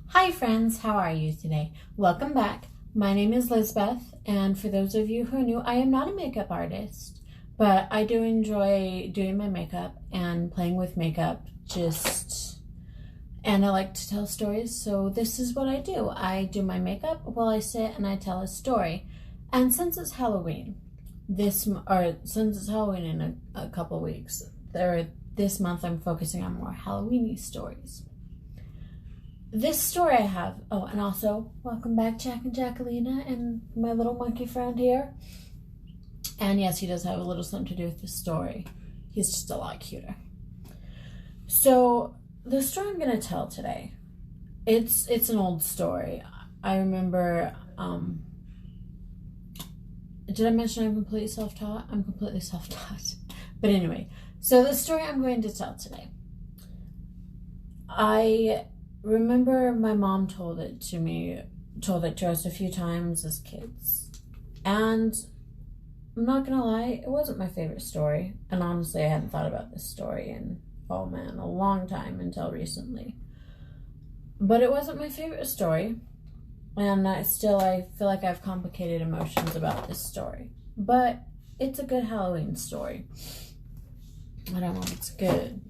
Hi friends, how are you today? Welcome back. My name is Lisbeth, and for those of you who are new, I am not a makeup artist, but I do enjoy doing my makeup and playing with makeup, and I like to tell stories, so this is what I do. I do my makeup while I sit and I tell a story. And since it's Halloween, since it's Halloween in a couple weeks, this month I'm focusing on more Halloween-y stories. This story I have, and also, welcome back Jack and Jacquelina and my little monkey friend here. And yes, he does have a little something to do with this story. He's just a lot cuter. So, the story I'm going to tell today, it's an old story. I remember, did I mention I'm completely self-taught? I'm completely self-taught. But anyway, so the story I'm going to tell today, I remember my mom told it to us a few times as kids. And I'm not gonna lie, it wasn't my favorite story. And honestly, I hadn't thought about this story in, oh man, a long time until recently. But it wasn't my favorite story. And I feel like I have complicated emotions about this story. But it's a good Halloween story. I don't know if it's good.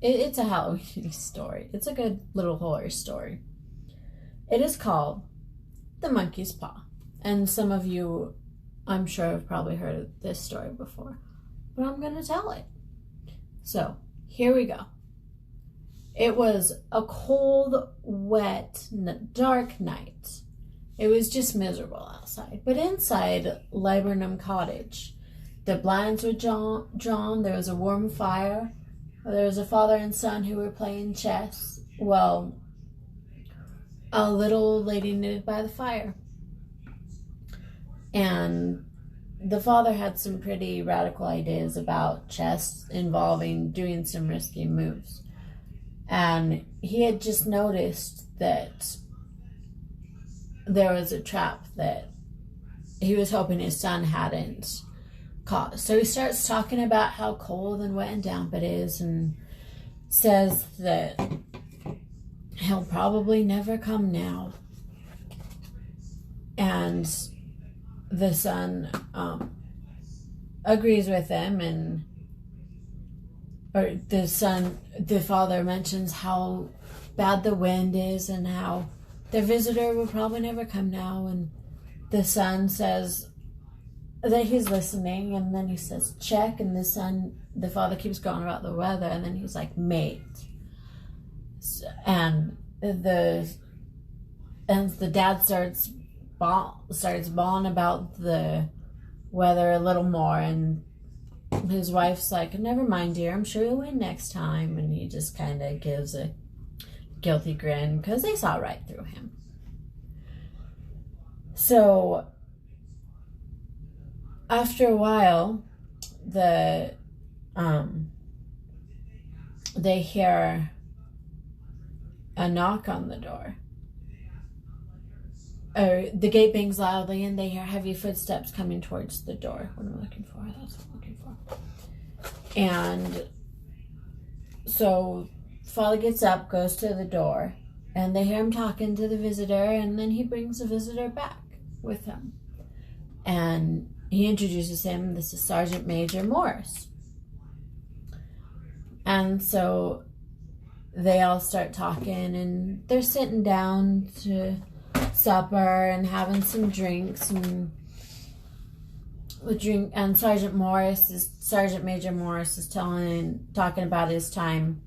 It's a Halloween story. It's a good little horror story. It is called The Monkey's Paw. And some of you, I'm sure, have probably heard of this story before. But I'm going to tell it. So, here we go. It was a cold, wet, dark night. It was just miserable outside. But inside Laburnum Cottage, the blinds were drawn. There was a warm fire. There was a father and son who were playing chess. Well, a little lady knitted by the fire. And the father had some pretty radical ideas about chess involving doing some risky moves. And he had just noticed that there was a trap that he was hoping his son hadn't caught. So he starts talking about how cold and wet and damp it is, and says that he'll probably never come now. And the son agrees with him, the father mentions how bad the wind is and how their visitor will probably never come now. And the son says that he's listening, and then he says check, and the father keeps going about the weather, and then he's like mate, and the dad starts bawling about the weather a little more, and his wife's like, never mind dear, I'm sure you'll win next time. And he just kind of gives a guilty grin because they saw right through him. So after a while, they hear a knock on the door. Or the gate bangs loudly, and they hear heavy footsteps coming towards the door. What am I looking for? That's what I'm looking for. And so father gets up, goes to the door, and they hear him talking to the visitor, and then he brings the visitor back with him. And he introduces him. This is Sergeant Major Morris. And so they all start talking, and they're sitting down to supper and having some drinks, and Sergeant Major Morris is talking about his time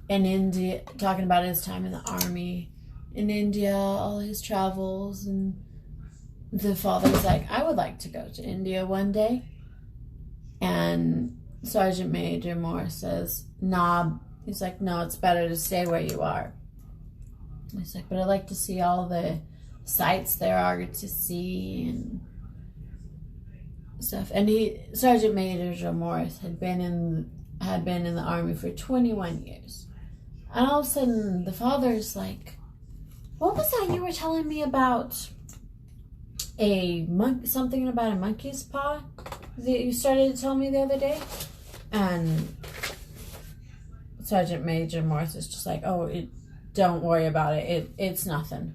in India, talking about his time in the army in India, all his travels. And the father's like, I would like to go to India one day. And Sergeant Major Morris says, nah. He's like, no, it's better to stay where you are. He's like, but I'd like to see all the sights there are to see and stuff. And Sergeant Major Morris had been in the army for 21 years. And all of a sudden, the father's like, what was that you were telling me about something about a monkey's paw that you started to tell me the other day? And Sergeant Major Morris is just like, don't worry about it. It's nothing.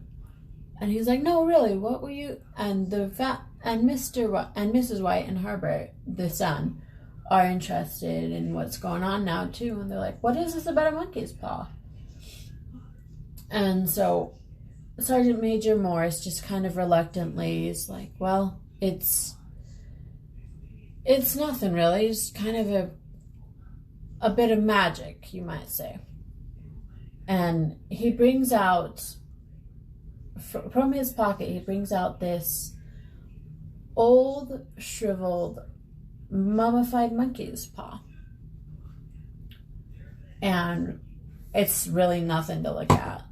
And he's like, no, really, what were you? And Mrs. White and Herbert, the son, are interested in what's going on now too. And they're like, what is this about a monkey's paw? And so Sergeant Major Morris just kind of reluctantly is like, well, it's nothing really. It's kind of a bit of magic, you might say. And he brings out, from his pocket, he brings out this old, shriveled, mummified monkey's paw. And it's really nothing to look at.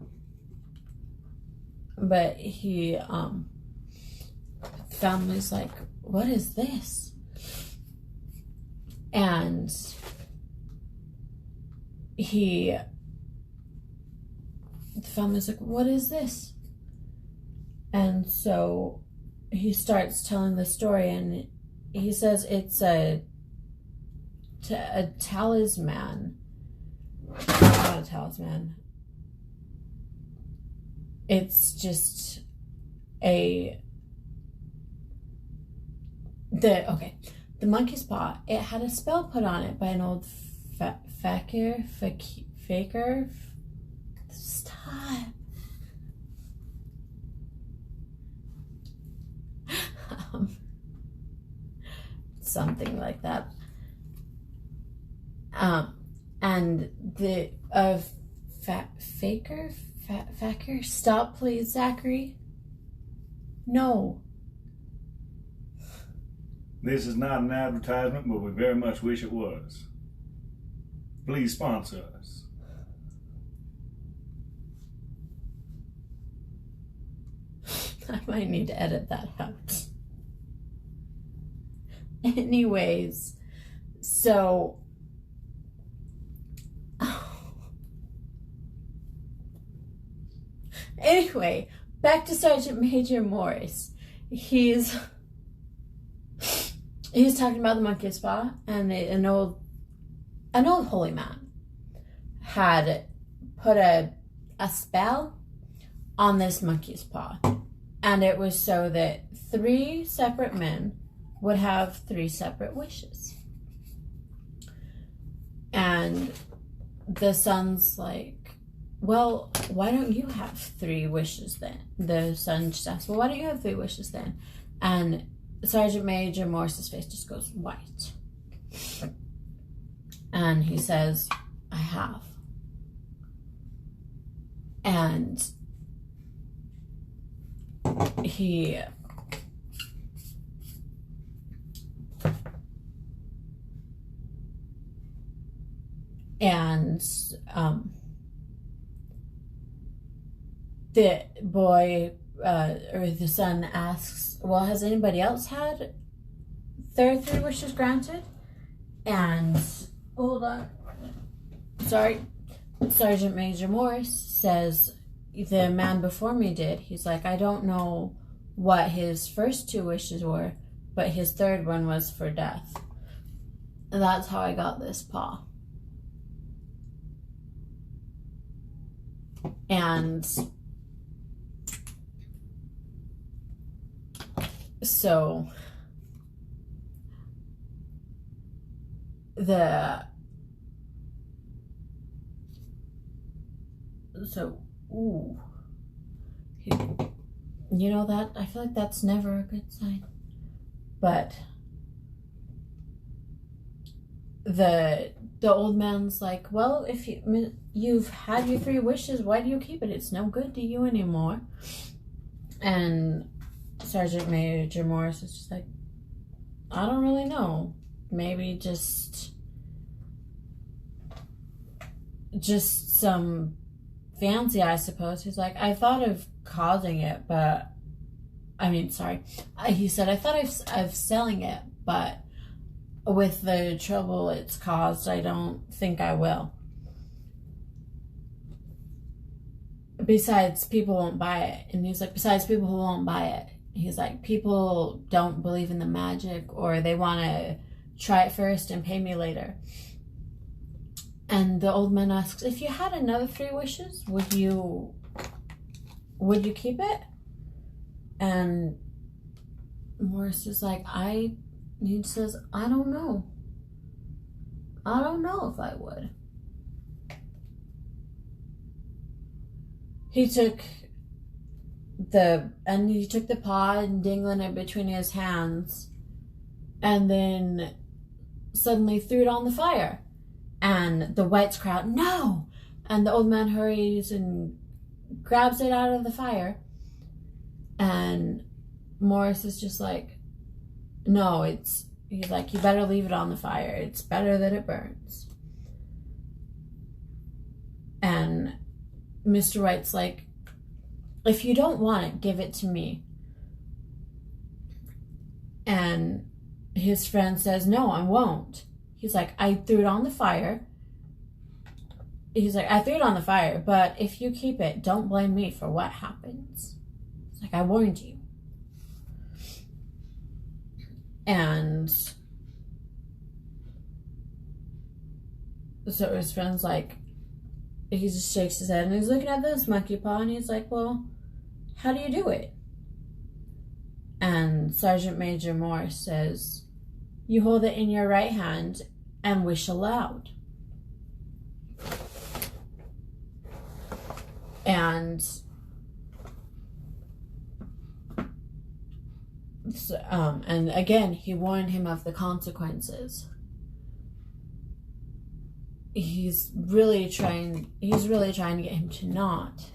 But he, family's like, what is this? And the family's like, what is this? And so he starts telling the story, and he says it's a talisman. Not a talisman. It's just the monkey's paw. It had a spell put on it by an old faker. Stop. Something like that. And the faker. Stop, please, Zachary. No. This is not an advertisement, but we very much wish it was. Please sponsor us. I might need to edit that out. Anyways, so anyway, back to Sergeant Major Morris. He's talking about the monkey's paw, and an old holy man had put a spell on this monkey's paw, and it was so that 3 separate men would have 3 separate wishes. And the son's like, well, why don't you have 3 wishes then? The son just asks, well, why don't you have 3 wishes then? And Sergeant Major Morris's face just goes white. And he says, I have. And he the boy or the son asks, well, has anybody else had their 3 wishes granted? And hold on, sorry, Sergeant Major Morris says, the man before me did. He's like, I don't know what his first 2 wishes were, but his 3rd one was for death. And that's how I got this paw. And so you know, that I feel like that's never a good sign. But the old man's like, well, if you've had your 3 wishes, why do you keep it? It's no good to you anymore. And Sergeant Major Morris is just like, I don't really know. Maybe just some fancy, I suppose. He's like, I thought of causing it, but he said, I thought of selling it, but with the trouble it's caused, I don't think I will. Besides, people won't buy it. And he's like, besides, people who won't buy it, he's like, people don't believe in the magic, or they want to try it first and pay me later. And the old man asks, if you had another 3 wishes, would you keep it? And Morris is like, he says, I don't know. I don't know if I would. He took the paw and dangling it between his hands, and then suddenly threw it on the fire. And the whites cry out, no! And the old man hurries and grabs it out of the fire. And Morris is just like, no, he's like, you better leave it on the fire. It's better that it burns. And Mr. White's like, if you don't want it, give it to me. And his friend says, no, I won't. He's like, I threw it on the fire. He's like, I threw it on the fire, but if you keep it, don't blame me for what happens. It's like, I warned you. And so his friend's like, he just shakes his head and he's looking at this monkey paw and he's like, well, how do you do it? And Sergeant Major Morris says, you hold it in your right hand and wish aloud. And and again, he warned him of the consequences. He's really trying to get him to not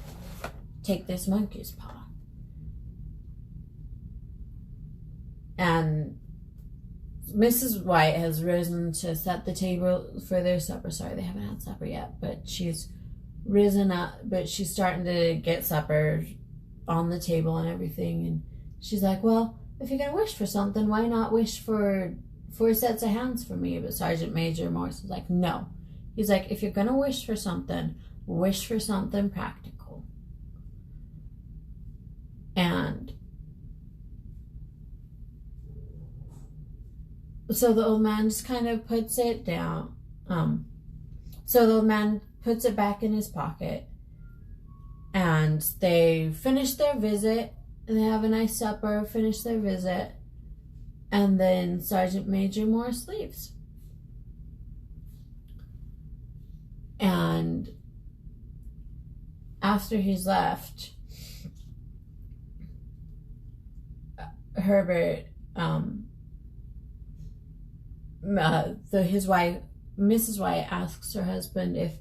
take this monkey's paw. And Mrs. White has risen to set the table for their supper. Sorry, they haven't had supper yet, but she's risen up, but she's starting to get supper on the table and everything. And she's like, well, if you're gonna wish for something, why not wish for 4 sets of hands for me? But Sergeant Major Morris is like, no. He's like, if you're gonna wish for something practical. And so the old man just kind of puts it down. So the old man puts it back in his pocket. And they finish their visit. And they have a nice supper, finish their visit. And then Sergeant Major Morris leaves. And after he's left, Herbert, his wife, Mrs. White, asks her husband if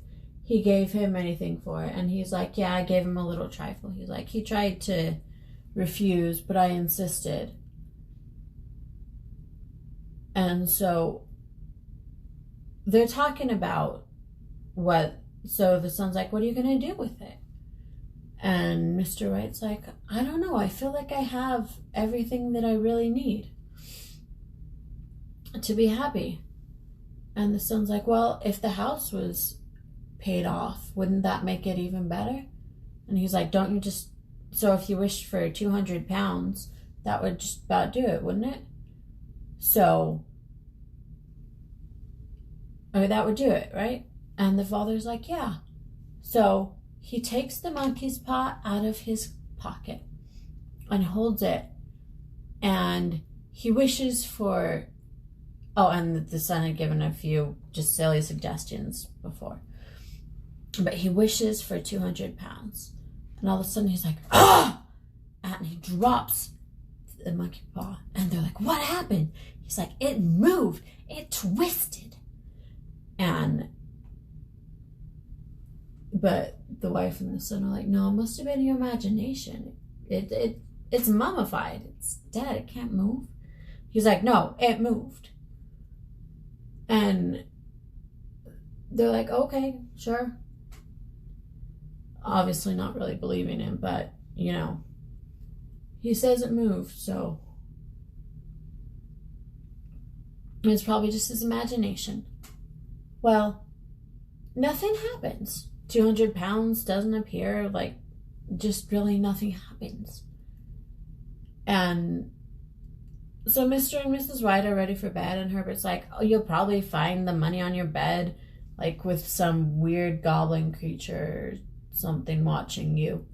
he gave him anything for it. And he's like, yeah, I gave him a little trifle. He's like, he tried to refuse, but I insisted. And so they're talking about so the son's like, what are you going to do with it? And Mr. White's like, I don't know. I feel like I have everything that I really need to be happy. And the son's like, well, if the house was paid off, wouldn't that make it even better? And he's like, so if you wished for 200 pounds, that would just about do it, wouldn't it? So, that would do it, right? And the father's like, yeah. So he takes the monkey's paw out of his pocket and holds it. And he wishes for, and the son had given a few just silly suggestions before. But he wishes for 200 pounds. And all of a sudden he's like, ah! And he drops the monkey paw. And they're like, what happened? He's like, it moved. It twisted. But the wife and the son are like, no, it must have been your imagination. It's mummified. It's dead. It can't move. He's like, no, it moved. And they're like, okay, sure. Obviously not really believing him, but, he says it moved, so it's probably just his imagination. Well, nothing happens. 200 pounds doesn't appear, just really nothing happens. And so Mr. and Mrs. White are ready for bed, and Herbert's like, oh, you'll probably find the money on your bed. like with some weird goblin creature or something watching you.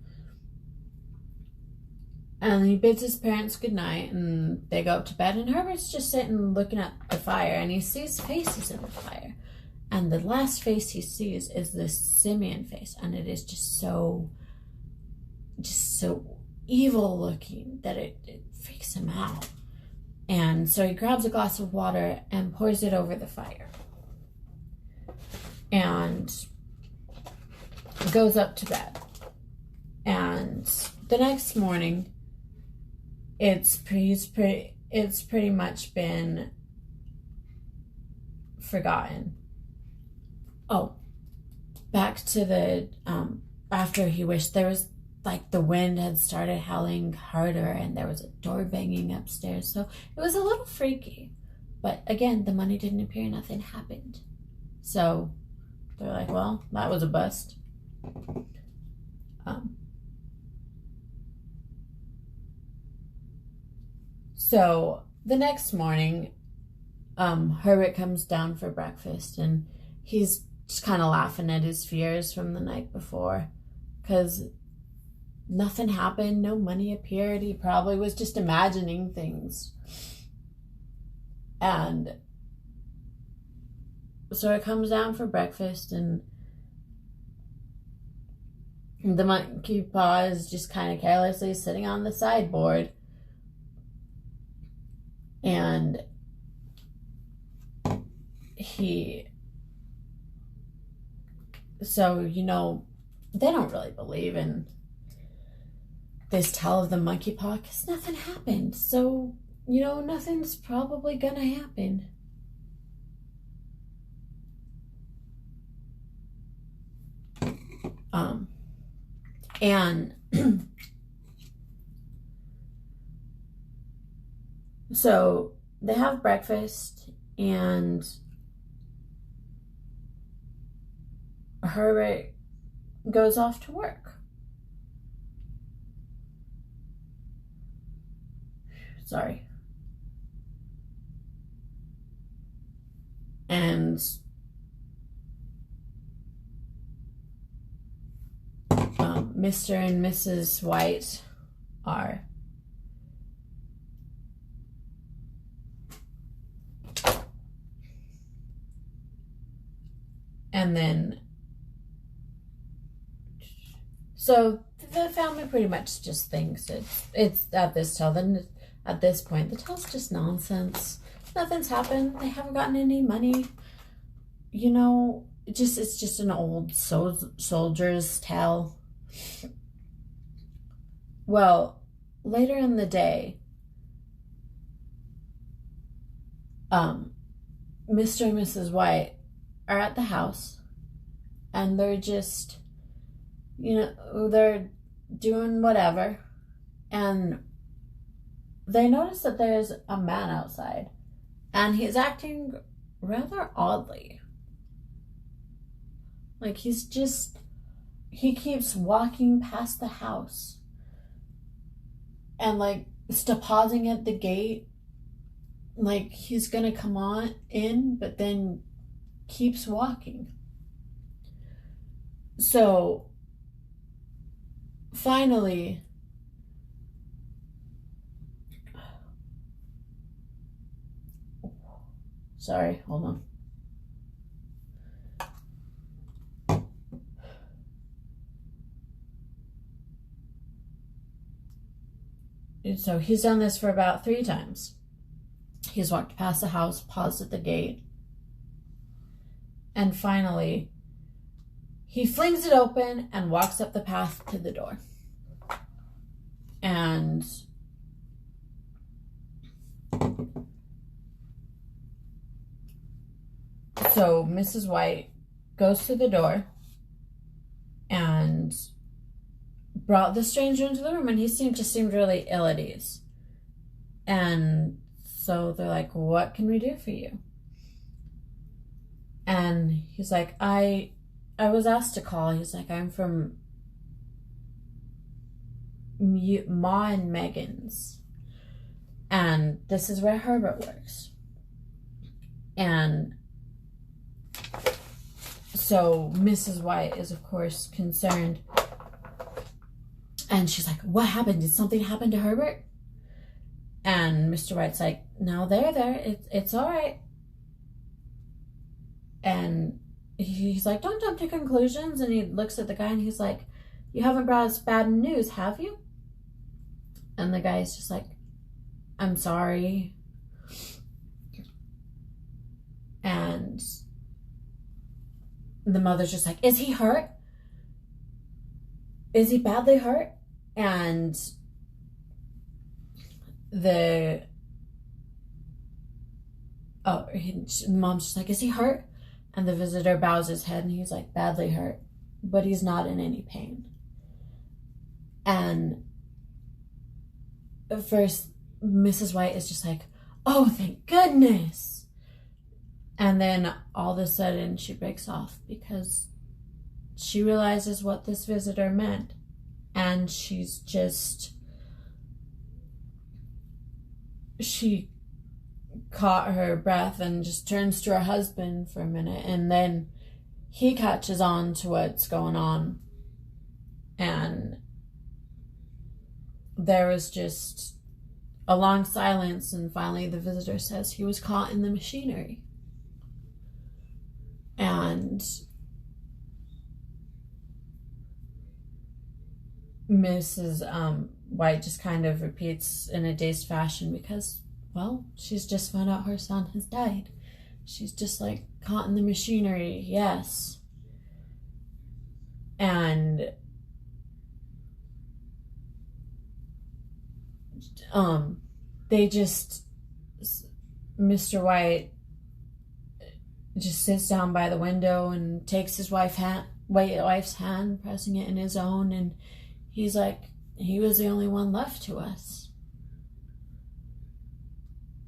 And he bids his parents goodnight, and they go up to bed, and Herbert's just sitting looking at the fire, and he sees faces in the fire. And the last face he sees is this simian face, and it is just so evil looking that it freaks him out. And so he grabs a glass of water and pours it over the fire. And goes up to bed. And the next morning, it's pretty much been forgotten. Oh, back to the after he wished, there was like the wind had started howling harder, and there was a door banging upstairs, so it was a little freaky. But again, the money didn't appear, nothing happened. So they're like, well, that was a bust. So the next morning, Herbert comes down for breakfast, and he's just kind of laughing at his fears from the night before, because nothing happened, no money appeared. He probably was just imagining things. And so it comes down for breakfast, and the monkey paw is just kind of carelessly sitting on the sideboard. And so, you know, they don't really believe in this tale of the monkey paw because nothing happened. So, you know, nothing's probably gonna happen. And so they have breakfast, and Herbert goes off to work. Sorry. And Mr. and Mrs. White are and then so the family pretty much just thinks it's at this point the tale's just nonsense. Nothing's happened. They haven't gotten any money. You know, it's just an old soldier's tale. Well, later in the day, Mr. and Mrs. White are at the house, and they're just, you know, they're doing whatever, and they notice that there's a man outside, and he's acting rather oddly. Like he keeps walking past the house and like pausing at the gate, like he's gonna come on in, but then keeps walking. So finally, sorry, hold on. So he's done this for about 3 times. He's walked past the house, paused at the gate, and finally he flings it open and walks up the path to the door. And so Mrs. White goes to the door and brought the stranger into the room, and he seemed really ill at ease. And so they're like, what can we do for you? And he's like, I was asked to call. He's like, I'm from Ma and Megan's, and this is where Herbert works. And So Mrs. White is, of course, concerned. And she's like, what happened? Did something happen to Herbert? And Mr. White's like, no, there. It's all right. And he's like, don't jump to conclusions. And he looks at the guy and he's like, you haven't brought us bad news, have you? And the guy's just like, I'm sorry. And the mother's just like, is he hurt? Is he badly hurt? And the mom's just like, is he hurt? And the visitor bows his head and he's like, badly hurt, but he's not in any pain. And at first, Mrs. White is just like, oh, thank goodness. And then all of a sudden she breaks off because she realizes what this visitor meant. And she caught her breath and just turns to her husband for a minute. And then he catches on to what's going on. And there was just a long silence. And finally the visitor says he was caught in the machinery. And Mrs. White just kind of repeats in a dazed fashion because, well, she's just found out her son has died. She's just like, caught in the machinery, yes. And Mr. White just sits down by the window and takes his wife's hand, pressing it in his own, and he's like, he was the only one left to us.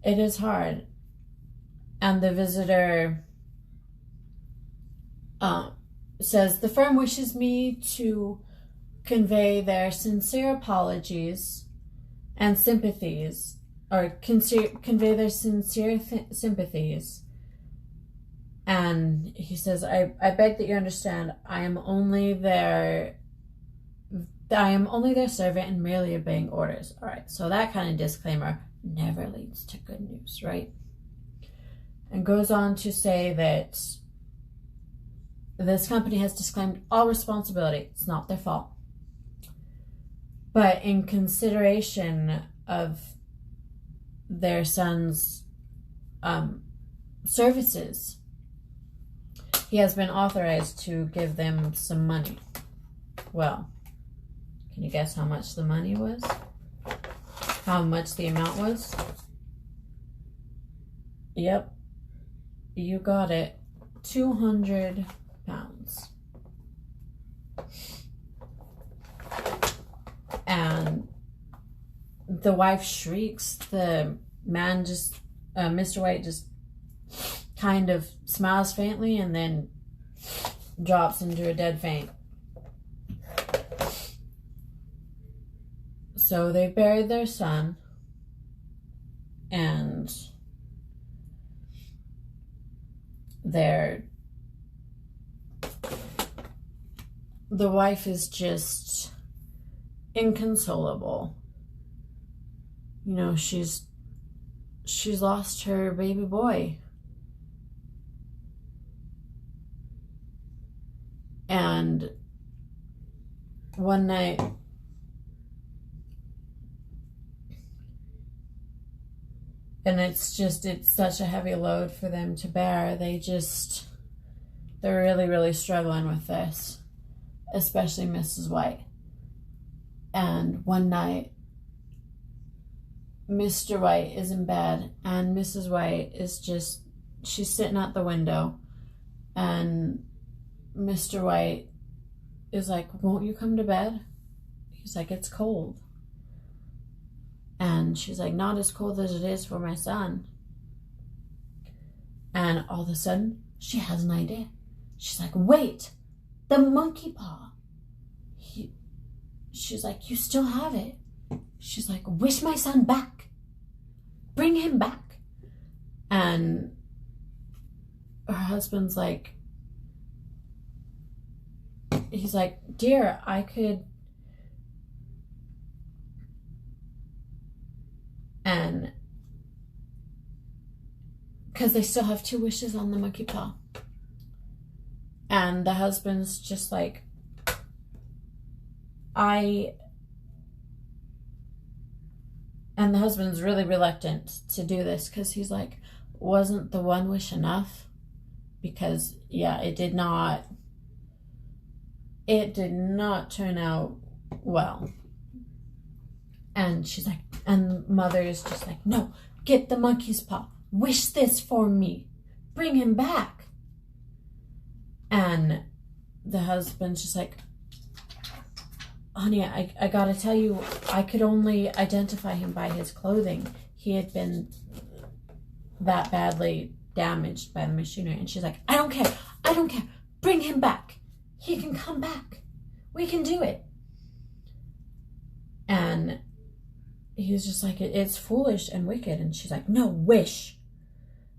It is hard. And the visitor says, the firm wishes me to convey their sincere apologies and sympathies, or convey their sincere sympathies. And he says, I beg that you understand, I am only their servant and merely obeying orders. All right, so that kind of disclaimer never leads to good news, right? And goes on to say that this company has disclaimed all responsibility. It's not their fault. But in consideration of their son's services, he has been authorized to give them some money. Well, can you guess how much the money was? How much the amount was? Yep. You got it. 200 pounds. And the wife shrieks. The man just, Mr. White just kind of smiles faintly and then drops into a dead faint. So they buried their son, and the wife is just inconsolable. You know, she's lost her baby boy. And one night, and it's such a heavy load for them to bear. They're really, really struggling with this, especially Mrs. White. And one night, Mr. White is in bed, and Mrs. White is she's sitting at the window, and Mr. White is like, won't you come to bed? He's like, it's cold. And she's like, not as cold as it is for my son. And all of a sudden, she has an idea. She's like, wait, the monkey paw. She's like, you still have it. She's like, wish my son back. Bring him back. And her husband's like, he's like, dear, I could. And because they still have 2 wishes on the monkey paw. And the husband's just like, and the husband's really reluctant to do this because he's like, wasn't the 1 wish enough? Because, yeah, it did not turn out well. And she's like, and mother is just like, no, get the monkey's paw. Wish this for me. Bring him back. And the husband's just like, honey, I gotta tell you, I could only identify him by his clothing. He had been that badly damaged by the machinery. And she's like, I don't care. Bring him back. He can come back. We can do it. And he was just like, it's foolish and wicked. And she's like, no, wish.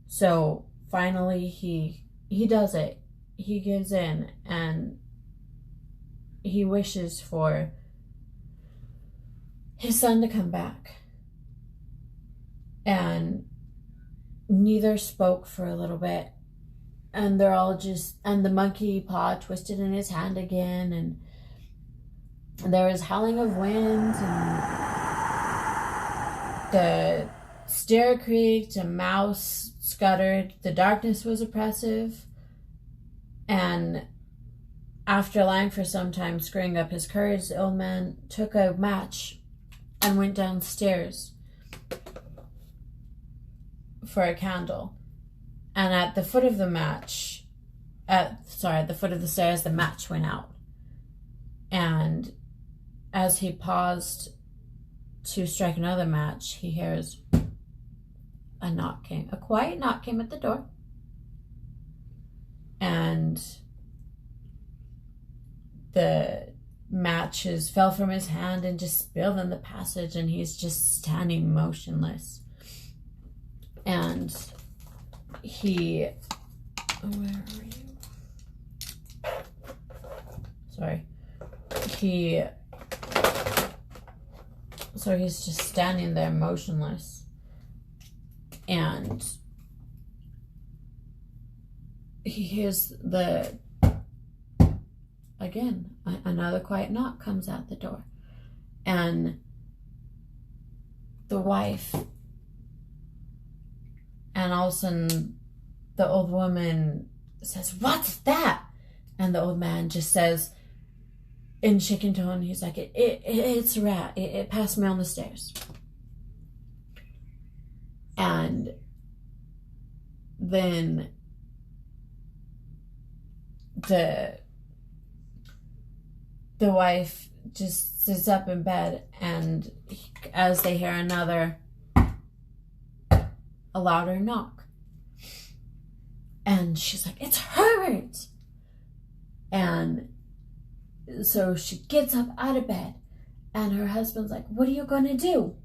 So finally he does it. He gives in and he wishes for his son to come back. And neither spoke for a little bit. And they're all just, and the monkey paw twisted in his hand again. And there was howling of wind, and the stair creaked, a mouse scuttered, the darkness was oppressive. And after lying for some time, screwing up his courage, the old man took a match and went downstairs for a candle. And at the foot of the stairs, the match went out. And as he paused to strike another match, he hears a quiet knock came at the door. And the matches fell from his hand and just spilled in the passage, and he's just standing motionless. And where are you? Sorry. So he's just standing there motionless. And he hears another quiet knock comes at the door. And the wife, and all of a sudden the old woman says, "What's that?" And the old man just says in shaking tone, he's like, it's a rat. It passed me on the stairs. And then the wife just sits up in bed, and as they hear a louder knock, and she's like, "It's Herbert!" And so she gets up out of bed, and her husband's like, "What are you gonna do?"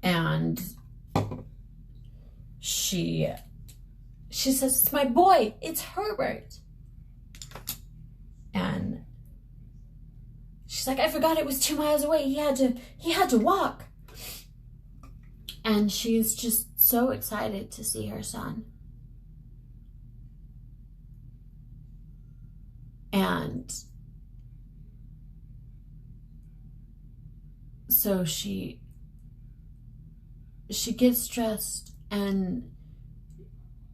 And she says, "It's my boy, it's Herbert." And she's like, "I forgot it was 2 miles away. He had to walk." And she's just so excited to see her son. And so she gets dressed, and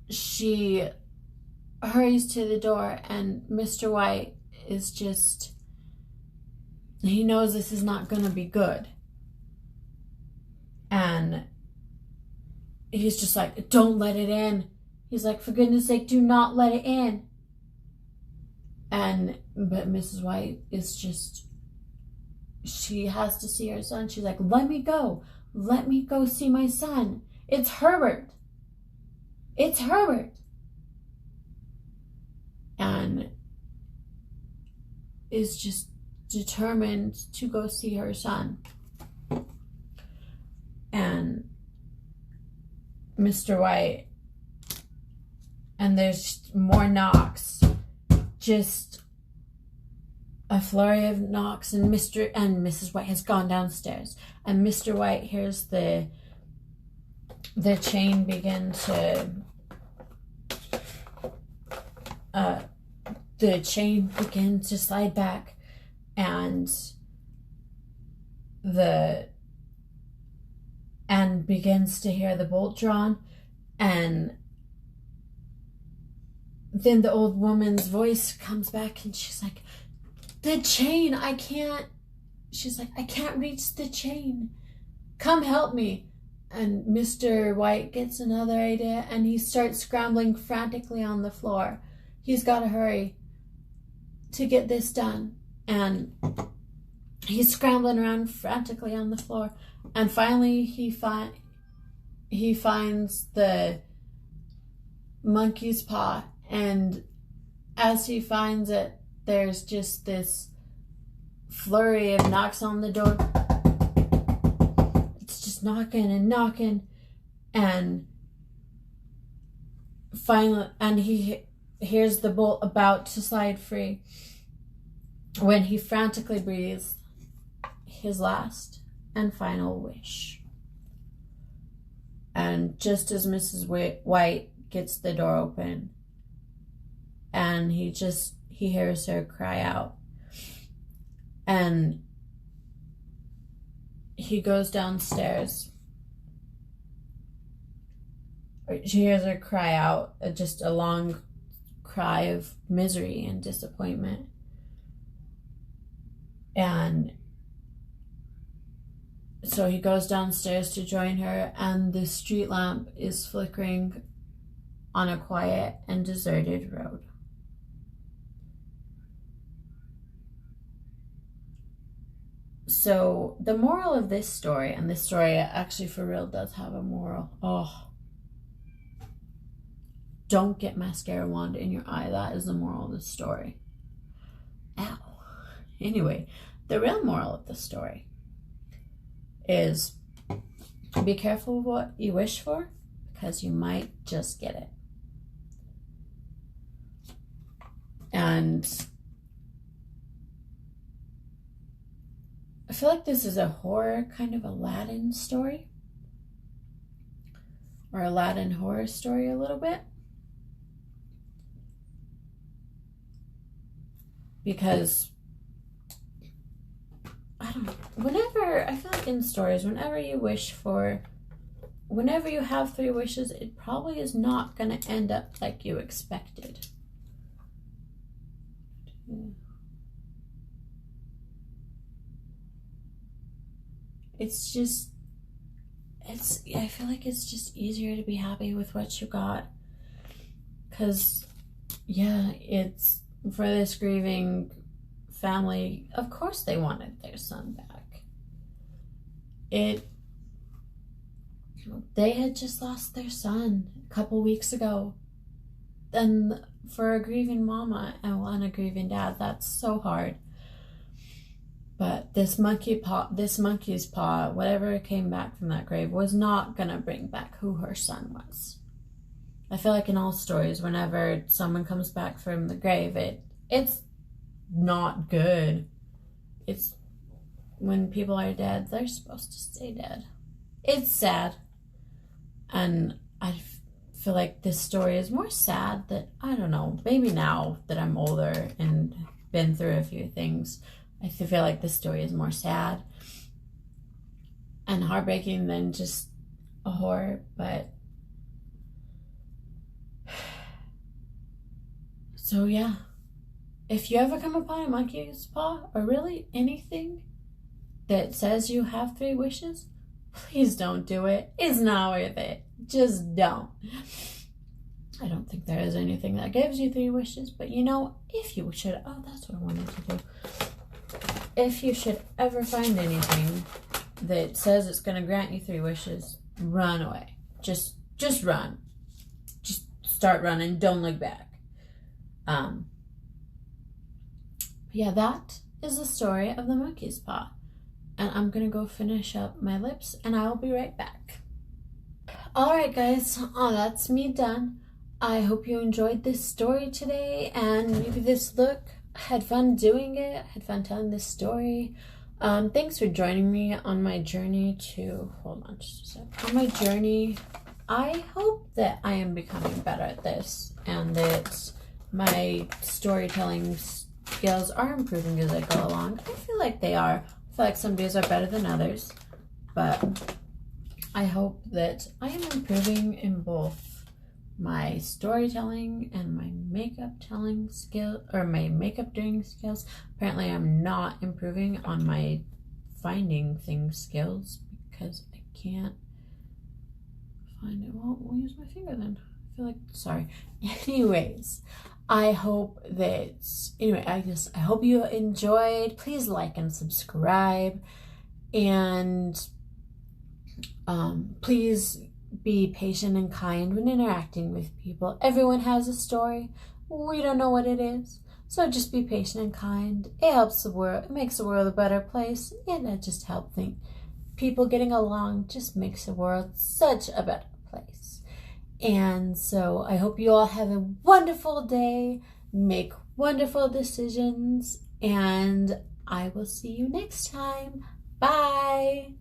she hurries to the door, and Mr. White is just, he knows this is not going to be good. And he's just like, "Don't let it in." He's like, "For goodness sake, do not let it in." But Mrs. White is just, she has to see her son. She's like, let me go see my son. It's Herbert. And is just determined to go see her son. And Mr. White and there's more knocks. Just a flurry of knocks, and Mr. and Mrs. White has gone downstairs, and Mr. White hears the chain begin to slide back, and begins to hear the bolt drawn, and then the old woman's voice comes back, and she's like, the chain, I can't reach the chain. Come help me. And Mr. White gets another idea, and he starts scrambling frantically on the floor. He's got to hurry to get this done. And he's scrambling around frantically on the floor. And finally he finds the monkey's paw. And as he finds it, there's just this flurry of knocks on the door. It's just knocking and knocking. And finally, and he hears the bolt about to slide free when he frantically breathes his last and final wish. And just as Mrs. White gets the door open, and he hears her cry out, and he goes downstairs. She hears her cry out, just a long cry of misery and disappointment. And so he goes downstairs to join her, and the street lamp is flickering on a quiet and deserted road. So the moral of this story, and this story actually for real does have a moral. Don't get mascara wand in your eye. That is the moral of the story. Ow. Anyway, the real moral of the story is be careful what you wish for, because you might just get it. And I feel like this is a horror, kind of Aladdin story, or Aladdin horror story a little bit, because I feel like in stories, whenever you have 3 wishes, it probably is not going to end up like you expected. I feel like it's just easier to be happy with what you got. Because, yeah, it's for this grieving family, of course they wanted their son back. They had just lost their son a couple weeks ago. And for a grieving mama and a grieving dad, that's so hard. But this monkey's paw, whatever came back from that grave, was not gonna bring back who her son was. I feel like in all stories, whenever someone comes back from the grave, it's not good. It's when people are dead, they're supposed to stay dead. It's sad. And I feel like this story is more sad that, I don't know, maybe now that I'm older and been through a few things, I feel like this story is more sad and heartbreaking than just a horror. But so yeah, if you ever come upon a monkey's paw, or really anything that says you have 3 wishes, please don't do it. It's not worth it. Just don't. I don't think there is anything that gives you 3 wishes, but if you should, that's what I wanted to do. If you should ever find anything that says it's going to grant you 3 wishes, run away. Just run. Just start running. Don't look back. Yeah, that is the story of the monkey's paw. And I'm going to go finish up my lips, and I'll be right back. Alright guys, that's me done. I hope you enjoyed this story today and maybe this look. I had fun doing it. I had fun telling this story. Thanks for joining me on my journey to, hold on just a sec. On my journey, I hope that I am becoming better at this and that my storytelling skills are improving as I go along. I feel like they are. I feel like some days are better than others, but I hope that I am improving in both my storytelling and my makeup telling skill, or my makeup doing skills. Apparently I'm not improving on my finding things skills because I can't find it. Well, we'll use my finger then. I feel like, sorry. Anyways, I hope that, I hope you enjoyed. Please like and subscribe, and please be patient and kind when interacting with people. Everyone has a story. We don't know what it is. So just be patient and kind. It helps the world. It makes the world a better place. And it just helps people getting along just makes the world such a better place. And so I hope you all have a wonderful day. Make wonderful decisions. And I will see you next time. Bye.